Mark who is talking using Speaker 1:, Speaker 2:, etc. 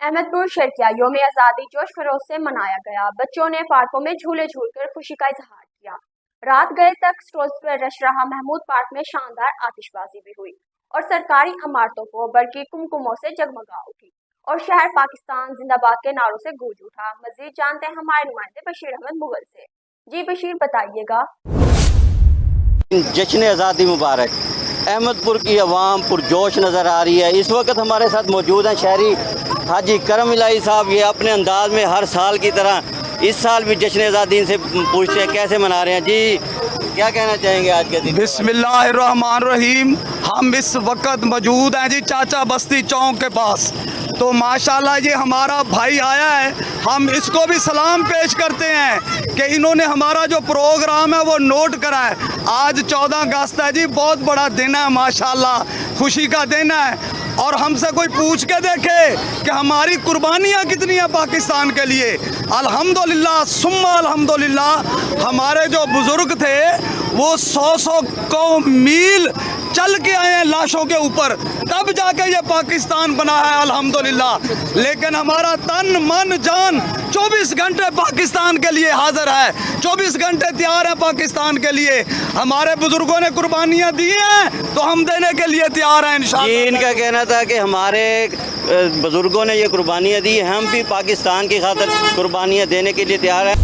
Speaker 1: احمد پور شرقیہ یوم آزادی جوش خروش سے منایا گیا۔ بچوں نے پارکوں میں جھولے جھول کر خوشی کا اظہار کیا۔ رات گئے تک سٹالز پر رش رہا محمود پارک میں شاندار آتش بازی بھی ہوئی اور سرکاری عمارتوں کو برقی کمکموں سے جگمگا اٹھی اور شہر پاکستان زندہ باد کے نعروں سے گونج اٹھا۔ مزید جانتے ہیں ہمارے نمائندے بشیر احمد مغل سے۔ جی بشیر، بتائیے گا۔
Speaker 2: جشن آزادی مبارک۔ احمد پور کی عوام پرجوش نظر آ رہی ہے۔ اس وقت ہمارے ساتھ موجود ہیں شہری حاجی کرم الہی صاحب۔ یہ اپنے انداز میں ہر سال کی طرح اس سال بھی جشن آزادی سے پوچھتے ہیں کیسے منا رہے ہیں۔ جی کیا کہنا چاہیں گے آج کے دن؟
Speaker 3: بسم اللہ الرحمن الرحیم۔ ہم اس وقت موجود ہیں جی چاچا بستی چوک کے پاس، تو ماشاءاللہ یہ ہمارا بھائی آیا ہے، ہم اس کو بھی سلام پیش کرتے ہیں کہ انہوں نے ہمارا جو پروگرام ہے وہ نوٹ کرا ہے۔ آج 14 اگست ہے جی، بہت بڑا دن ہے، ماشاءاللہ خوشی کا دن ہے، اور ہم سے کوئی پوچھ کے دیکھے کہ ہماری قربانیاں کتنی ہیں پاکستان کے لیے۔ الحمدللہ ثم الحمدللہ، ہمارے جو بزرگ تھے وہ 100 میل چل کے آئے ہیں لاشوں کے اوپر، تب جا کے یہ پاکستان بنا ہے الحمدللہ۔ لیکن ہمارا تن من جان 24 گھنٹے پاکستان کے لیے حاضر ہے، 24 گھنٹے تیار ہے پاکستان کے لیے۔ ہمارے بزرگوں نے قربانیاں دی ہیں تو ہم دینے کے لیے تیار ہیں انشاءاللہ۔
Speaker 2: ان کا کہنا تھا کہ ہمارے بزرگوں نے یہ قربانیاں دی، ہم بھی پاکستان کی خاطر قربانیاں دینے کے لیے تیار ہیں۔